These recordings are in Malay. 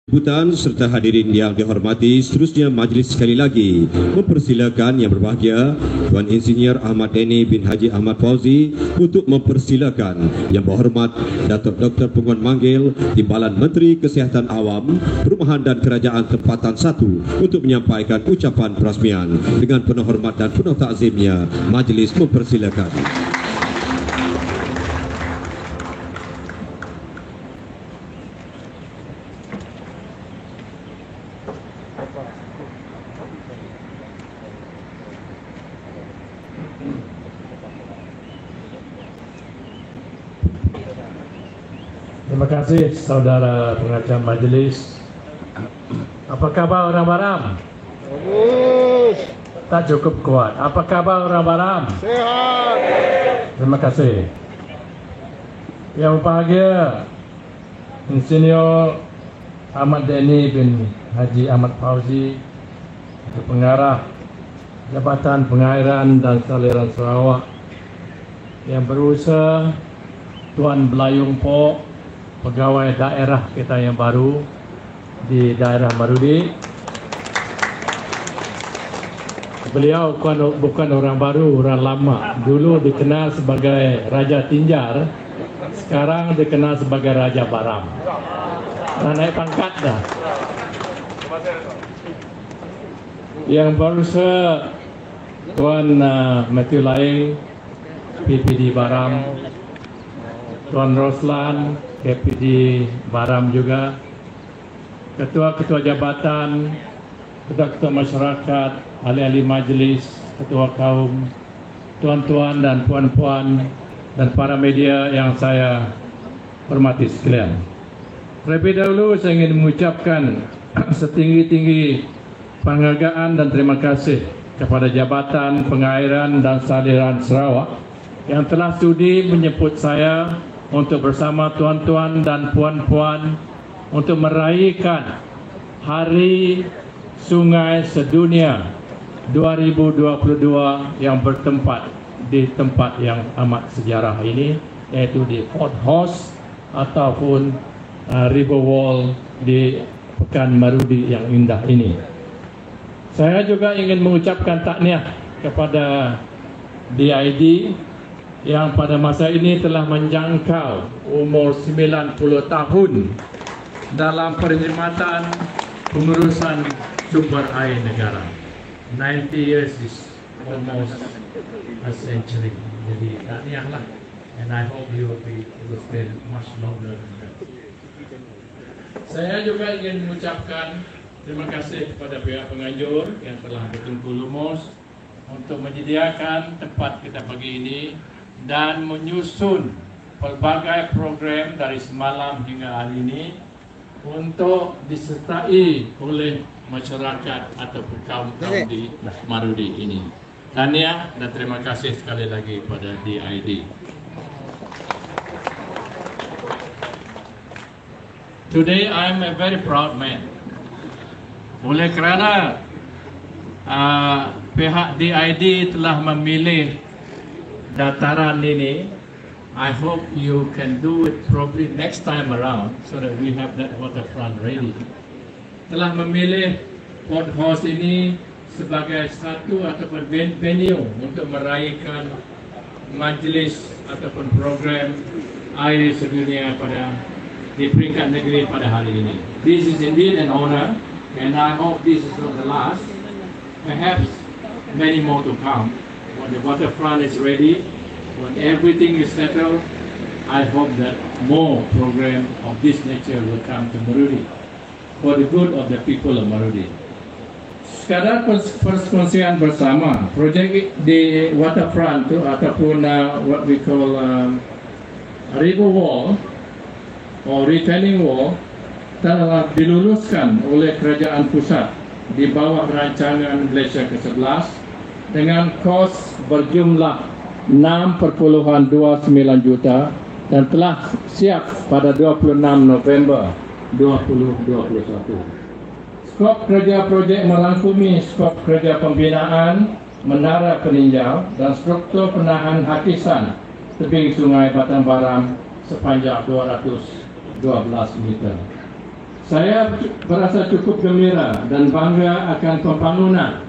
Sambutan serta hadirin yang dihormati, seterusnya majlis sekali lagi mempersilakan yang berbahagia Tuan Insinyur Ahmad Deni bin Haji Ahmad Fauzi untuk mempersilakan Yang Berhormat Datuk Dr. Punguan Manggil, Timbalan Menteri Kesihatan Awam, Perumahan dan Kerajaan Tempatan 1 untuk menyampaikan ucapan perasmian. Dengan penuh hormat dan penuh takzimnya, majlis mempersilakan. Terima kasih saudara pengacara majlis. Apa kabar orang Baram? Bagus. Tak cukup kuat. Apa kabar orang Baram? Sehat. Terima kasih. Yang berbahagia Insinyur Ahmad Deni bin Haji Ahmad Fauzi, Pengarah Jabatan Pengairan dan Saliran Sarawak, yang berusaha Tuan Belayung Pok, pegawai daerah kita yang baru di daerah Marudi. Beliau bukan orang baru, orang lama. Dulu dikenal sebagai Raja Tinjar, sekarang dikenal sebagai Raja Baram. Dah naik pangkat dah. Yang berusaha Tuan Matthew Laing, PPD Baram, Tuan Roslan, KPD Baram juga, ketua-ketua jabatan, ketua-ketua masyarakat, ahli-ahli majlis, ketua kaum, tuan-tuan dan puan-puan, dan para media yang saya hormati sekalian. Terlebih dahulu saya ingin mengucapkan setinggi-tinggi penghargaan dan terima kasih kepada Jabatan Pengairan dan Saliran Sarawak yang telah sudi menjemput saya untuk bersama tuan-tuan dan puan-puan untuk meraihkan Hari Sungai Sedunia 2022 yang bertempat di tempat yang amat sejarah ini, yaitu di Port Horse ataupun River Wall di Pekan Marudi yang indah ini. Saya juga ingin mengucapkan tahniah kepada DID yang pada masa ini telah menjangkau umur 90 tahun dalam perkhidmatan pengurusan sumber air negara. 90 years is almost a century. Jadi tahniahlah, and I hope you will stay much longer than that. Saya juga ingin mengucapkan terima kasih kepada pihak penganjur yang telah bertungku lumus untuk menyediakan tempat kita pagi ini dan menyusun pelbagai program dari semalam hingga hari ini untuk disertai oleh masyarakat atau kaum di Marudi ini. Tahniah dan terima kasih sekali lagi pada DID. Today I am a very proud man. Oleh kerana pihak DID telah memilih dataran ini, I hope you can do it probably next time around so that we have that waterfront ready. Telah memilih Port Horse ini sebagai satu ataupun venue untuk meraihkan majlis ataupun program Air Sedunia pada di peringkat negeri pada hari ini. This is indeed an honor, and I hope this is not the last. Perhaps many more to come. When the waterfront is ready, when everything is settled, I hope that more program of this nature will come to Marudi for the good of the people of Marudi. Sekadar perkongsian bersama, projek di waterfront itu ataupun what we call river wall or retaining wall telah diluluskan oleh kerajaan pusat di bawah rancangan Malaysia ke-11 dengan kos berjumlah 6.29 juta dan telah siap pada 26 November 2021. Skop kerja projek merangkumi skop kerja pembinaan menara peninjau dan struktur penahan hakisan tebing sungai Batang Baram sepanjang 212 meter. Saya merasa cukup gembira dan bangga akan pembangunan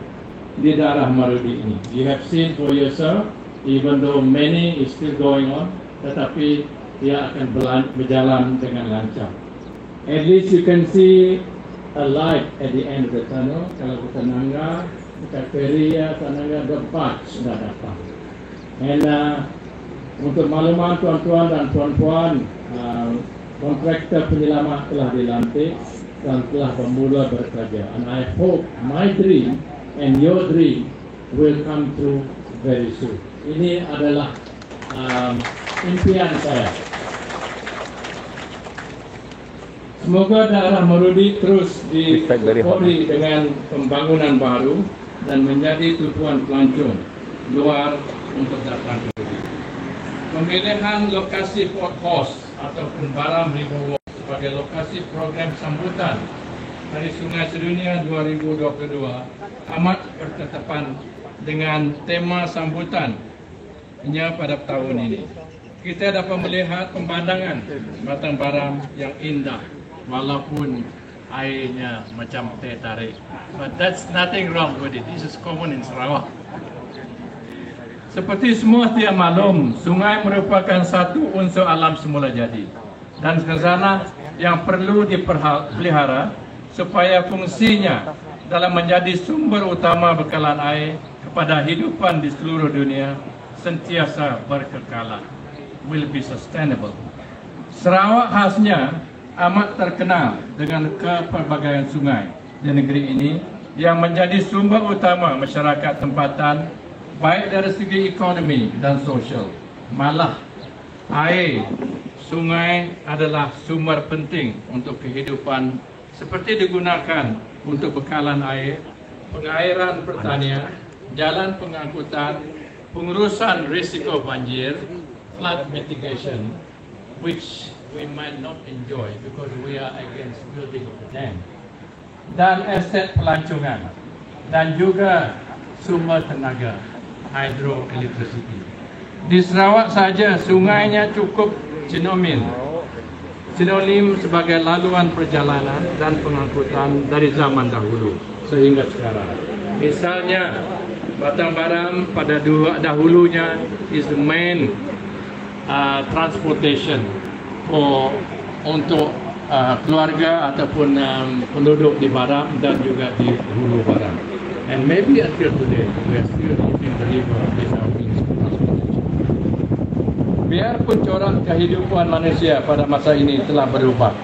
di daerah Marudi ini. You have seen for yourself, even though many is still going on, tetapi dia akan berjalan dengan lancar. At least you can see a light at the end of the tunnel. Kalau kita nangga, dekat Feria, Tanangga, the park sudah datang. And untuk makluman tuan-tuan dan puan-puan, kontraktor penyelamat telah dilantik dan telah bermula bekerja. And I hope my dream and your dream will come true very soon. Ini adalah impian saya. Semoga daerah Marudi terus dipori dengan pembangunan baru dan menjadi tujuan pelancong luar untuk datang ke Marudi. Pemilihan lokasi Port Horse ataupun Baram River Walk sebagai lokasi program sambutan Hari Sungai Sedunia 2022 amat bertepatan dengan tema sambutannya pada tahun ini. Kita dapat melihat pemandangan Batang Baram yang indah walaupun airnya macam teh tarik. But that's nothing wrong with it. This is common in Sarawak. Seperti semua tiada maklum, sungai merupakan satu unsur alam semula jadi dan khazanah yang perlu dipelihara supaya fungsinya dalam menjadi sumber utama bekalan air kepada hidupan di seluruh dunia sentiasa berkekalan, will be sustainable. Sarawak khasnya amat terkenal dengan kepelbagaian sungai di negeri ini yang menjadi sumber utama masyarakat tempatan baik dari segi ekonomi dan sosial. Malah air sungai adalah sumber penting untuk kehidupan seperti digunakan untuk bekalan air, pengairan pertanian, jalan pengangkutan, pengurusan risiko banjir, flood mitigation, which we might not enjoy because we are against building of the dam, dan aset pelancongan, dan juga sumber tenaga hydroelectricity. Di Sarawak saja sungainya cukup sinonim sebagai laluan perjalanan dan pengangkutan dari zaman dahulu sehingga sekarang. Misalnya Batang Baram pada dahulunya is the main transportation untuk keluarga ataupun penduduk di Baram dan juga di Hulu Baram. And maybe until today, we are still using the river as our means of transportation. Biarpun corak kehidupan manusia pada masa ini telah berubah,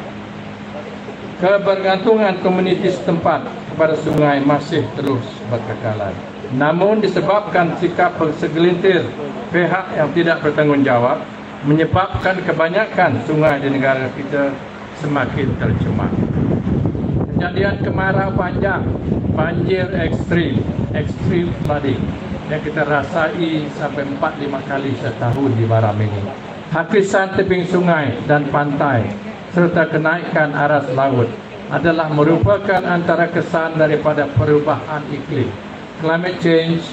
kebergantungan komuniti setempat kepada sungai masih terus berkekalan. Namun disebabkan sikap segelintir pihak yang tidak bertanggungjawab, menyebabkan kebanyakan sungai di negara kita semakin tercemar. Kejadian kemarau panjang, banjir ekstrim flooding yang kita rasai sampai 4-5 kali setahun di Baram ini. Hakisan tebing sungai dan pantai serta kenaikan aras laut adalah merupakan antara kesan daripada perubahan iklim, climate change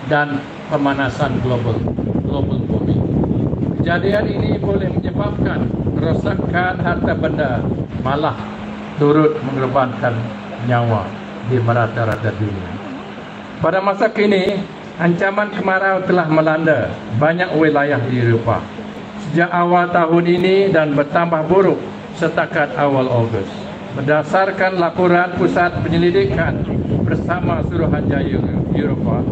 dan pemanasan global warming. Kejadian ini boleh menyebabkan kerosakan harta benda, malah turut mengorbankan nyawa di merata-rata dunia. Pada masa kini, ancaman kemarau telah melanda banyak wilayah di Eropah sejak awal tahun ini dan bertambah buruk setakat awal Ogos. Berdasarkan laporan Pusat Penyelidikan bersama Suruhanjaya Eropah,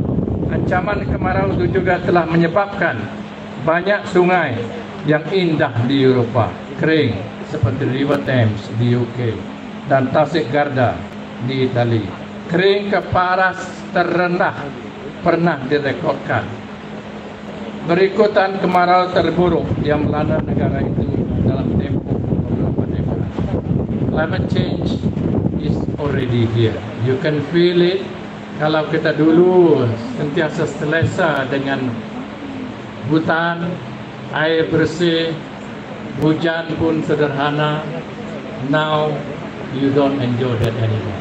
ancaman kemarau itu juga telah menyebabkan banyak sungai yang indah di Eropah kering seperti River Thames di UK dan Tasik Garda di Itali. Kering ke paras terendah pernah direkodkan. Berikutan kemarau terburuk yang melanda negara itu dalam tempoh beberapa dekade. Climate change is already here. You can feel it. Kalau kita dulu sentiasa selesa dengan hutan, air bersih, hujan pun sederhana, now you don't enjoy that anymore.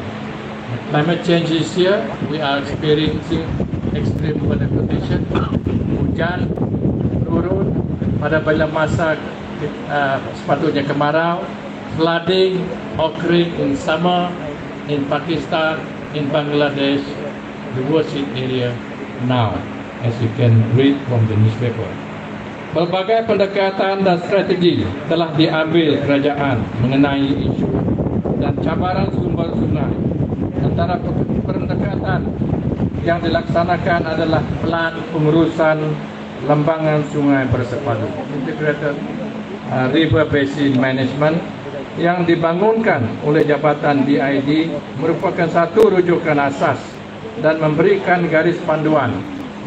Climate change is here. We are experiencing extreme weather condition. Hujan turun pada bila masa sepatutnya kemarau, flooding occurring in summer in Pakistan, in Bangladesh, the worst hit area now, as you can read from the newspaper. Pelbagai pendekatan dan strategi telah diambil kerajaan mengenai isu dan cabaran sumber sungai. Antara pendekatan yang dilaksanakan adalah plan pengurusan lembangan sungai bersepadu, Integrated River Basin Management, yang dibangunkan oleh Jabatan DID merupakan satu rujukan asas dan memberikan garis panduan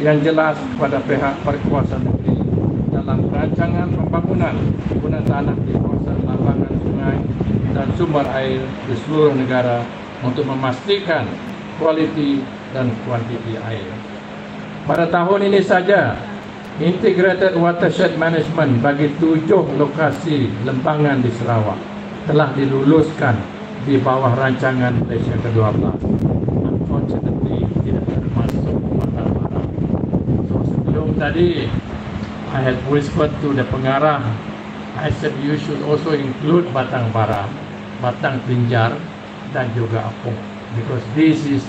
yang jelas kepada pihak berkuasa negeri dalam rancangan pembangunan guna tanah di kawasan lambangan sungai dan sumber air di seluruh negara untuk memastikan kualiti dan kuantiti air. Pada tahun ini saja, Integrated Watershed Management bagi 7 lokasi lembangan di Sarawak telah diluluskan di bawah rancangan Malaysia ke-12. Unfortunately, tidak termasuk Batang Baram. So, sebelum tadi, I had whispered to the pengarah, I said you should also include Batang Baram, Batang Pinjar, dan juga Apung, because this is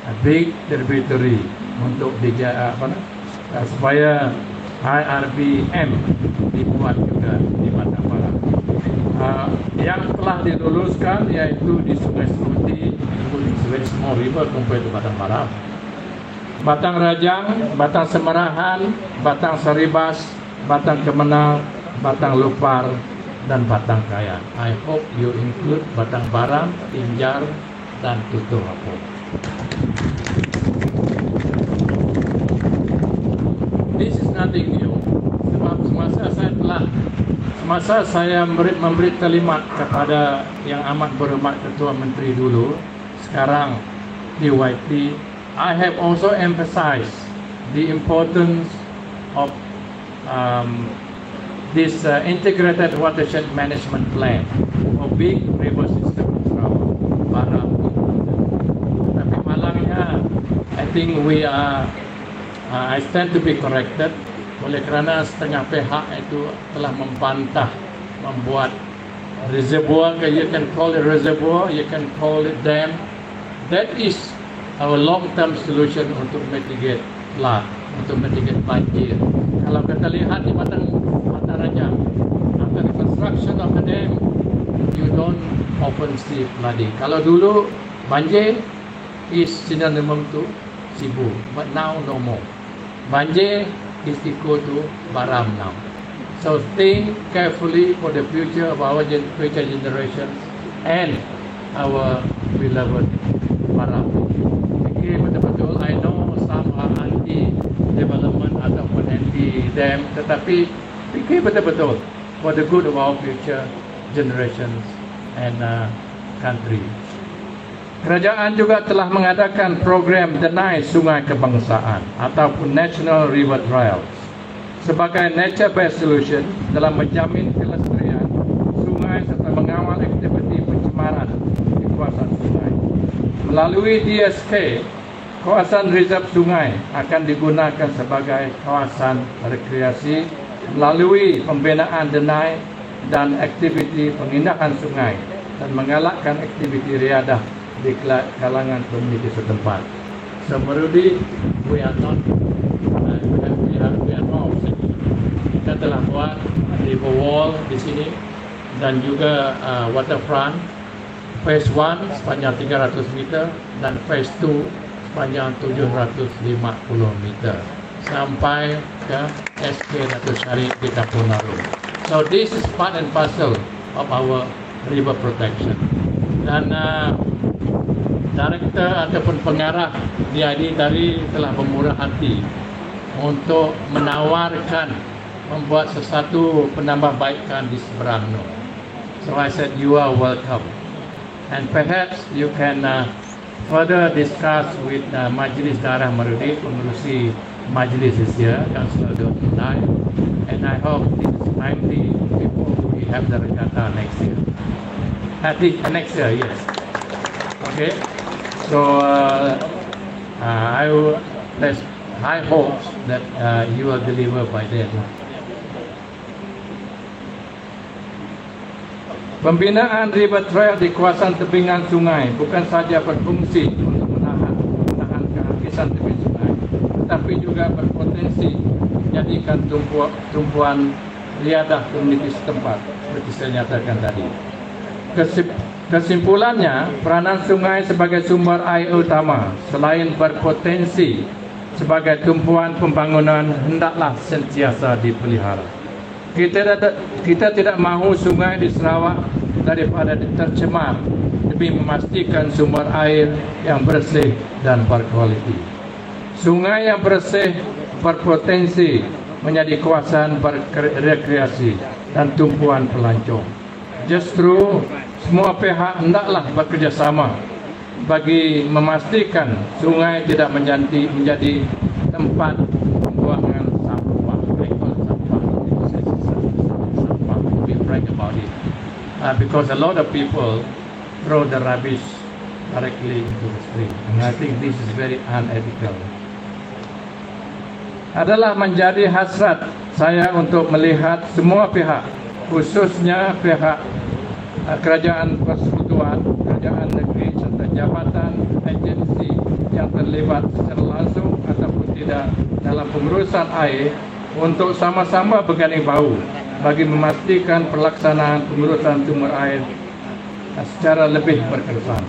a big tributary untuk supaya IRBM dibuat juga di Batang Baram. Yang telah diluluskan yaitu di Sungai Seruti, it's a very small river compared to Batang Baram, Batang Rajang, Batang Semerahan, Batang Saribas, Batang Kemenal, Batang Lupar, dan Batang Kayan. I hope you include Batang Baram, Pinjar, dan Tutur Apung. This is nothing new. Sebab semasa saya memberi kalimat kepada yang amat berhormat Ketua Menteri dulu, sekarang DYP, I have also emphasized the importance of this integrated watershed management plan for big river system in Sarawak, Baram. Tapi malangnya, I think I stand to be corrected oleh kerana setengah pihak itu telah membantah membuat reservoir, you can call it reservoir, you can call it dam. That is our long-term solution untuk mitigate flood, untuk mitigate banjir. Kalau kita lihat di Batang Rajang, after the construction of the dam, you don't often see flooding. Kalau dulu banjir is synonym to Sibu, but now no more. Banjir is equal to Baram now. So think carefully for the future of our future generations and our beloved Baram. Fikir betul-betul, I know some are anti-development ataupun anti-dam, tetapi fikir betul-betul for the good of our future generations and country. Kerajaan juga telah mengadakan program Denai Sungai Kebangsaan ataupun National River Trails sebagai nature-based solution dalam menjamin kelestarian sungai serta mengawal aktiviti pencemaran di kawasan sungai. Melalui DSK, kawasan reserve sungai akan digunakan sebagai kawasan rekreasi melalui pembinaan denai dan aktiviti pengindahan sungai dan mengalahkan aktiviti riadah di kalangan komuniti setempat. So Merudi, we are not kita telah buat river wall di sini dan juga waterfront phase 1 sepanjang 300 meter dan phase 2 sepanjang 750 meter sampai ke SK Datuk Syarif di Kapur Naru. So this is part and parcel of our river protection. Dan Director ataupun pengarah DID tadi telah bermurah hati untuk menawarkan membuat sesuatu penambahbaikan di seberang no. So I said you are welcome, and perhaps you can further discuss with Majlis Darah Merudi, pengerusi Majlis this year, Councillor Dr. Nai, and I hope this is timely before we have the regatta next year. At least next year, yes. Okay. So there's high hopes that you will deliver by then. Pembinaan river trail di kawasan tebingan sungai bukan saja berfungsi untuk menahan kehabisan tebing sungai, tetapi juga berpotensi menjadikan tumpuan liadah komuniti setempat seperti saya nyatakan tadi. Kesimpulannya, peranan sungai sebagai sumber air utama selain berpotensi sebagai tumpuan pembangunan hendaklah sentiasa dipelihara. Kita tidak mahu sungai di Sarawak daripada tercemar demi memastikan sumber air yang bersih dan berkualiti. Sungai yang bersih berpotensi menjadi kawasan berrekreasi dan tumpuan pelancong. Justru semua pihak hendaklah bekerjasama bagi memastikan sungai tidak menjadi tempat pembuangan sampah. Be frank about it, because a lot of people throw the rubbish directly into the stream, and I think this is very unethical. Adalah menjadi hasrat saya untuk melihat semua pihak, khususnya pihak kerajaan persekutuan, kerajaan negeri serta jabatan agensi yang terlibat secara langsung ataupun tidak dalam pengurusan air untuk sama-sama berganding bahu bagi memastikan pelaksanaan pengurusan sumber air secara lebih berkesan.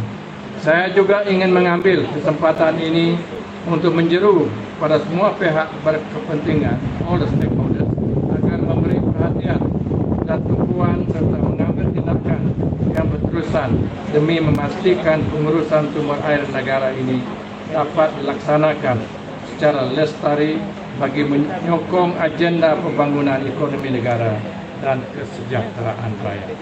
Saya juga ingin mengambil kesempatan ini untuk menyeru pada semua pihak berkepentingan, all the stakeholders, agar memberi perhatian dan tumpuan serta mengambil tindakan yang berterusan demi memastikan pengurusan sumber air negara ini dapat dilaksanakan secara lestari bagi menyokong agenda pembangunan ekonomi negara dan kesejahteraan rakyat.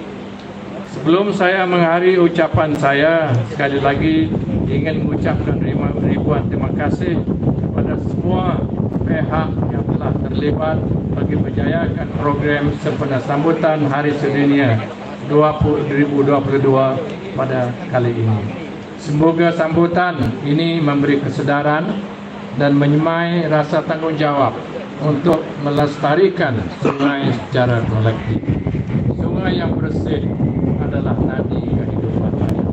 Sebelum saya mengakhiri ucapan saya, sekali lagi ingin mengucapkan ribuan terima kasih kepada semua pihak yang telah terlibat bagi menjayakan program sempena sambutan Hari Sedunia 2022 pada kali ini. Semoga sambutan ini memberi kesedaran dan menyemai rasa tanggungjawab untuk melestarikan sungai secara kolektif. Sungai yang bersih adalah nadi kehidupan rakyat.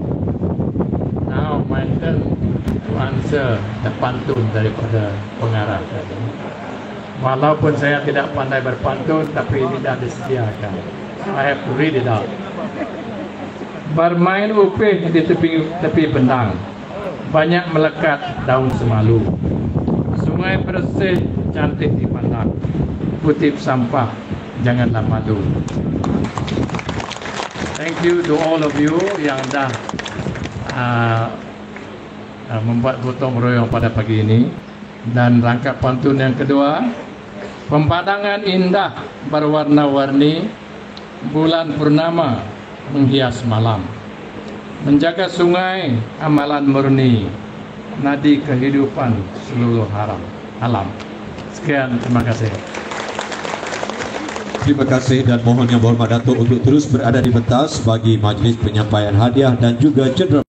Now my turn to answer the pantun daripada pengarah tadi. Walaupun saya tidak pandai berpantun, tapi ini dah disediakan. I have to read it out. Bermain upih di tepi bendang, banyak melekat daun semalu. Sungai bersih cantik dipandang, kutip sampah janganlah malu. Thank you to all of you yang dah membuat gotong royong pada pagi ini. Dan rangkap pantun yang kedua, pemandangan indah berwarna-warni, bulan purnama menghias malam. Menjaga sungai amalan murni, nadi kehidupan seluruh alam. Sekian, terima kasih. Terima kasih dan mohon Yang Berhormat Datuk untuk terus berada di pentas bagi majlis penyampaian hadiah dan juga cedera.